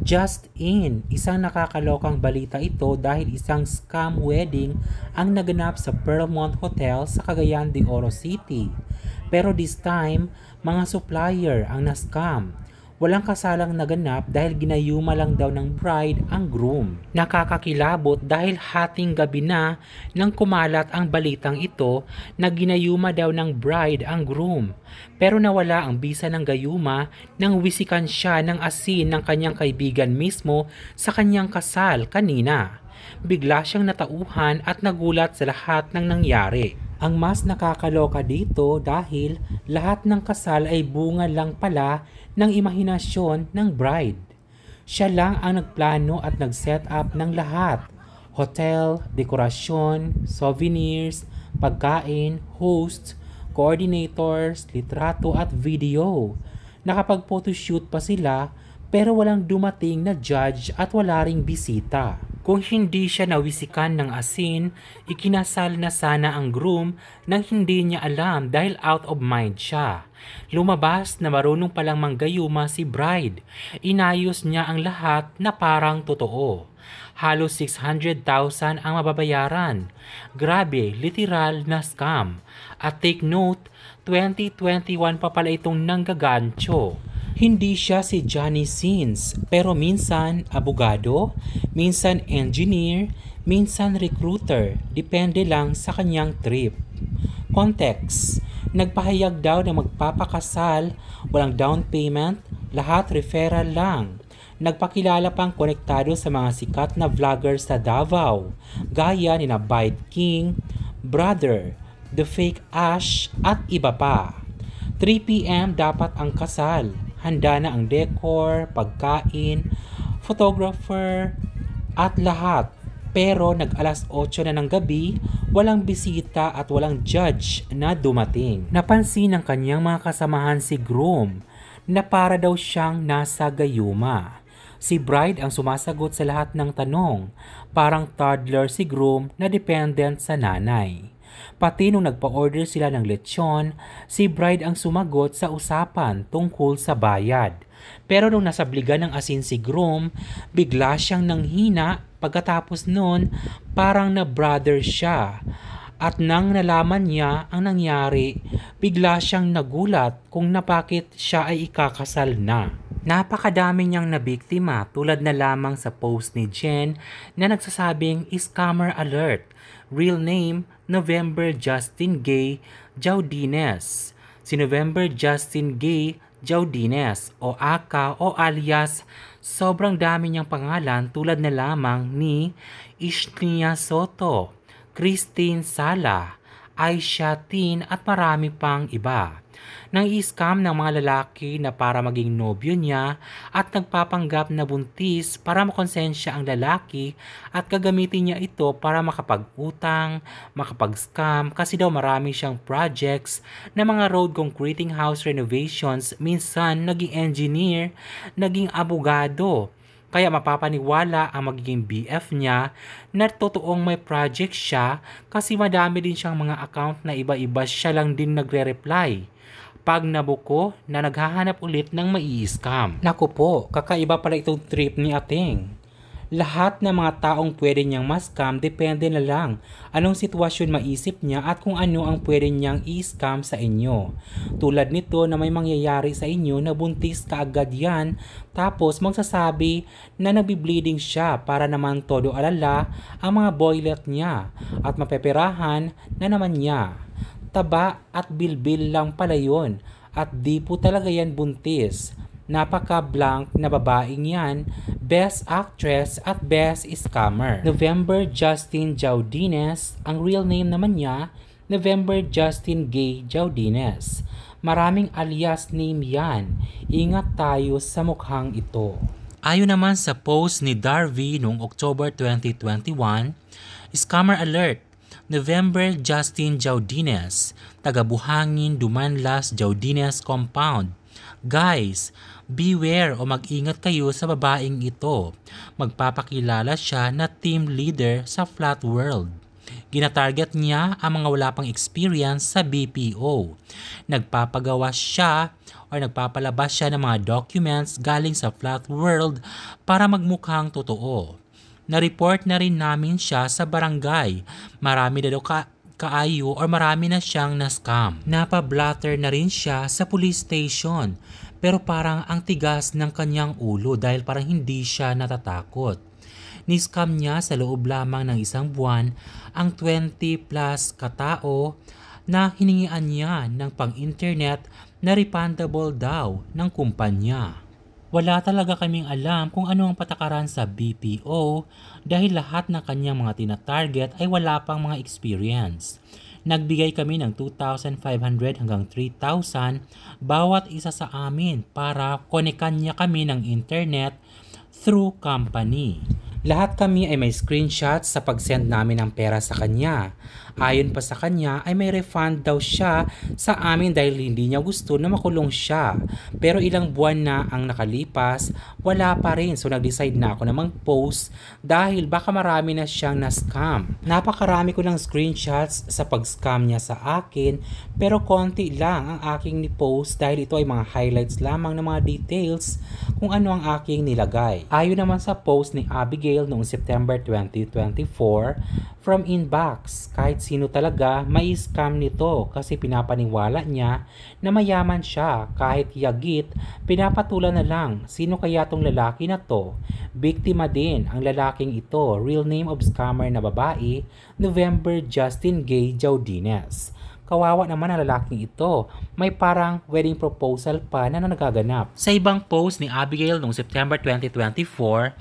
Just in, isang nakakalokang balita ito dahil isang scam wedding ang naganap sa Fairmont Hotel sa Cagayan de Oro City. Pero this time, mga supplier ang na-scam. Walang kasalang naganap dahil ginayuma lang daw ng bride ang groom. Nakakakilabot dahil hating gabi na nang kumalat ang balitang ito na ginayuma daw ng bride ang groom. Pero nawala ang bisa ng gayuma nang wisikan siya ng asin ng kanyang kaibigan mismo sa kanyang kasal kanina. Bigla siyang natauhan at nagulat sa lahat ng nangyari. Ang mas nakakaloka dito dahil lahat ng kasal ay bunga lang pala ng imahinasyon ng bride. Siya lang ang nagplano at nag-set up ng lahat. Hotel, dekorasyon, souvenirs, pagkain, hosts, coordinators, litrato at video. Nakapag-photoshoot pa sila pero walang dumating na judge at wala ring bisita. Kung hindi siya nawisikan ng asin, ikinasal na sana ang groom nang hindi niya alam dahil out of mind siya. Lumabas na marunong palang manggayuma si bride. Inayos niya ang lahat na parang totoo. Halos 600,000 ang mababayaran. Grabe, literal na scam. At take note, 2021 pa pala itong nanggagancho. Hindi siya si Johnny Sins, pero minsan abogado, minsan engineer, minsan recruiter, depende lang sa kanyang trip. Context: nagpahayag daw na magpapakasal, walang down payment, lahat referral lang. Nagpakilala pang konektado sa mga sikat na vlogger sa Davao, gaya ni na Bite King, Brother, The Fake Ash at iba pa. 3 p.m. dapat ang kasal. Handa na ang decor, pagkain, photographer, at lahat. Pero nag-alas 8 na ng gabi, walang bisita at walang judge na dumating. Napansin ng kanyang mga kasamahan si groom na para daw siyang nasa gayuma. Si bride ang sumasagot sa lahat ng tanong, parang toddler si groom na dependent sa nanay. Pati nung nagpa-order sila ng lechon, si bride ang sumagot sa usapan tungkol sa bayad. Pero nung nasabligan ng asin si groom, bigla siyang nanghina pagkatapos nun parang na brother siya. At nang nalaman niya ang nangyari, bigla siyang nagulat kung bakit siya ay ikakasal na. Napakadami niyang nabiktima tulad na lamang sa post ni Jen na nagsasabing scammer alert. Real name, November Justin Gay Jaudines. Si November Justin Gay Jaudines o aka o alias sobrang dami niyang pangalan tulad na lamang ni Ishnia Soto, Christine Sala, Aisha Tin at marami pang iba. Nang i-scam ng mga lalaki na para maging nobyo niya at nagpapanggap na buntis para makonsensya ang lalaki at gagamitin niya ito para makapag-utang, makapag-scam kasi daw marami siyang projects na mga road concreting house renovations, minsan naging engineer, naging abogado. Kaya mapapaniwala ang magiging BF niya na totoong may project siya kasi madami din siyang mga account na iba-iba siya lang din nagre-reply. Pag nabuko na naghahanap ulit ng mai-scam. Naku po, kakaiba pala itong trip ni Ating. Lahat ng mga taong pwede niyang ma-scam depende na lang anong sitwasyon maisip niya at kung ano ang pwede niyang i-scam sa inyo. Tulad nito na may mangyayari sa inyo na buntis kaagad yan tapos magsasabi na nabibleeding siya para naman todo alala ang mga boylet niya at mapeperahan na naman niya. Taba at bilbil lang pala yun at di po talaga yan buntis. Napaka-blank na babaeng yan, best actress at best scammer. November Justin Jaudines, ang real name naman niya, November Justin Gay Jaudines. Maraming alias name yan, ingat tayo sa mukhang ito. Ayon naman sa post ni Darby noong October 2021, scammer alert! November Justin Jaudines, taga-Buhangin, Dumanlas, Jaudines Compound. Guys, beware o mag-ingat kayo sa babaeng ito. Magpapakilala siya na team leader sa Flat World. Ginatarget niya ang mga wala pang experience sa BPO. Nagpapagawa siya o nagpapalabas siya ng mga documents galing sa flat world para magmukhang totoo. Na-report na rin namin siya sa barangay. Marami na daw kaayo or marami na siyang na-scam. Napablatter na rin siya sa police station. Pero parang ang tigas ng kanyang ulo dahil parang hindi siya natatakot. Ni-scam niya sa loob lamang ng isang buwan ang 20 plus katao na hiningian niya ng pang-internet na refundable daw ng kumpanya. Wala talaga kaming alam kung ano ang patakaran sa BPO dahil lahat ng kanyang mga tina-target ay wala pang mga experience. Nagbigay kami ng 2,500 hanggang 3,000 bawat isa sa amin para konekan niya kami ng internet through company. Lahat kami ay may screenshots sa pag-send namin ng pera sa kanya. Ayon pa sa kanya ay may refund daw siya sa amin dahil hindi niya gusto na makulong siya. Pero ilang buwan na ang nakalipas, wala pa rin. So nag-decide na ako na mag-post dahil baka marami na siyang na-scam. Napakarami ko ng screenshots sa pag-scam niya sa akin pero konti lang ang aking ni-post dahil ito ay mga highlights lamang ng mga details kung ano ang aking nilagay. Ayon naman sa post ni Abigail noong September 2024 from inbox. Kahit sino talaga may scam nito kasi pinapaniwala niya na mayaman siya. Kahit yagit, pinapatulan na lang. Sino kaya tong lalaki na to? Biktima din ang lalaking ito. Real name of scammer na babae, November Justin Gay Jaudines. Kawawa naman ang lalaking ito. May parang wedding proposal pa na nagaganap. Sa ibang post ni Abigail noong September 2024,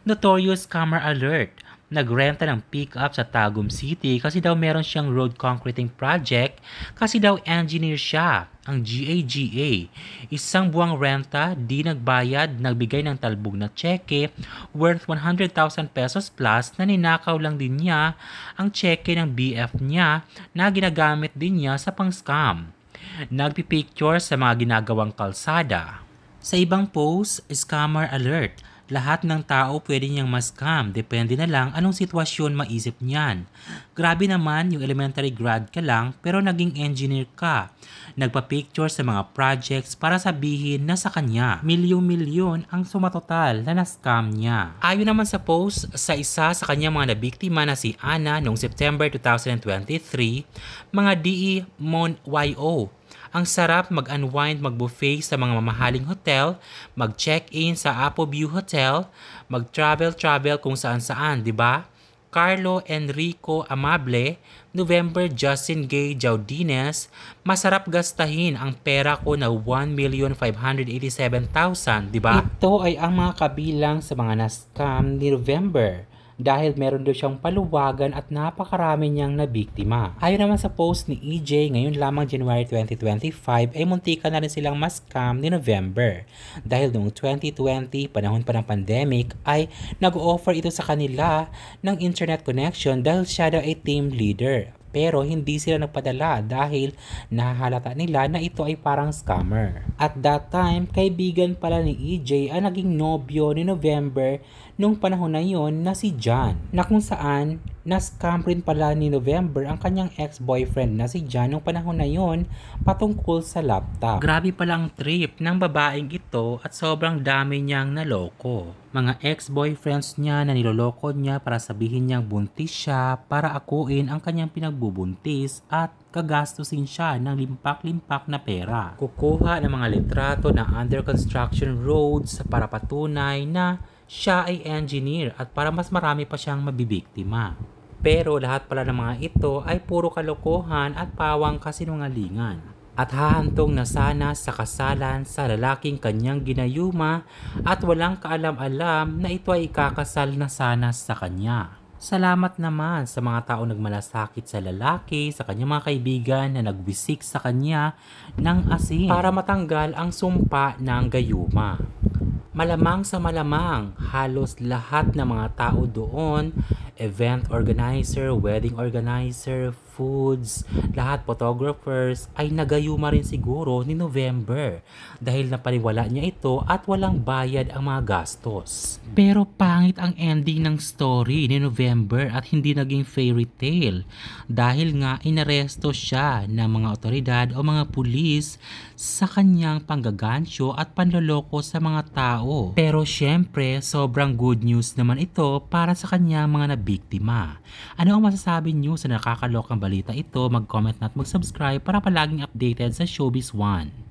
Notorious Scammer Alert. Nagrenta ng pick-up sa Tagum City kasi daw meron siyang road concreting project kasi daw engineer siya, ang GAGA. Isang buwang renta, di nagbayad, nagbigay ng talbog na cheque worth 100,000 pesos plus na ninakaw lang din niya ang cheque ng BF niya na ginagamit din niya sa pang-scam. Nagpipicture sa mga ginagawang kalsada. Sa ibang post, Scammer Alert. Lahat ng tao pwede niyang ma-scam. Depende na lang anong sitwasyon maisip niyan. Grabe naman yung elementary grad ka lang pero naging engineer ka. Nagpa-picture sa mga projects para sabihin na sa kanya. Milyon-milyon ang sumatotal na na-scam niya. Ayon naman sa post sa isa sa kanyang mga nabiktima na si Ana noong September 2023, mga DE Mon YO. Ang sarap mag-unwind, mag-buffet sa mga mamahaling hotel, mag-check-in sa Apo View Hotel, mag-travel kung saan-saan, di ba? Carlo Enrico Amable, November Justin Gay Jaudines, masarap gastahin ang pera ko na 1,587,000, di ba? Ito ay ang mga kabilang sa mga na-scam ni November. Dahil meron doon siyang paluwagan at napakarami niyang nabiktima. Ayon naman sa post ni EJ, ngayon lamang January 2025 ay muntika na rin silang ma-scam ni November. Dahil noong 2020, panahon pa ng pandemic, ay nag-offer ito sa kanila ng internet connection dahil siya daw ay team leader. Pero hindi sila nagpadala dahil nahahalata nila na ito ay parang scammer. At that time, kaibigan pala ni EJ ang naging nobyo ni November nung panahon na yon na si John. Na kung saan, na-scam rin pala ni November ang kanyang ex-boyfriend na si John nung panahon na yon patungkol sa laptop. Grabe palang trip ng babaeng ito at sobrang dami niyang naloko. Mga ex-boyfriends niya na niloloko niya para sabihin niyang buntis siya para akuin ang kanyang pinagbubuntis at gagastusin siya ng limpak-limpak na pera. Kukuha ng mga litrato ng under construction roads para patunay na siya ay engineer at para mas marami pa siyang mabibiktima. Pero lahat pala ng mga ito ay puro kalokohan at pawang kasinungalingan. At hahantong na sana sa kasalan sa lalaking kanyang ginayuma at walang kaalam-alam na ito ay ikakasal na sana sa kanya. Salamat naman sa mga taong nagmalasakit sa lalaki, sa kanyang mga kaibigan na nagwisik sa kanya ng asin para matanggal ang sumpa ng gayuma. Malamang sa malamang, halos lahat ng mga tao doon event organizer, wedding organizer, foods, lahat photographers ay nagayuma rin siguro ni November dahil napaniwala niya ito at walang bayad ang mga gastos. Pero pangit ang ending ng story ni November at hindi naging fairy tale dahil nga inaresto siya ng mga otoridad o mga pulis sa kanyang panggagansyo at panloloko sa mga tao. Pero syempre, sobrang good news naman ito para sa kanyang mga nabiktima. Ano ang masasabi niyo sa nakakalokang balita ito? Mag-comment at mag-subscribe para palaging updated sa Showbiz One.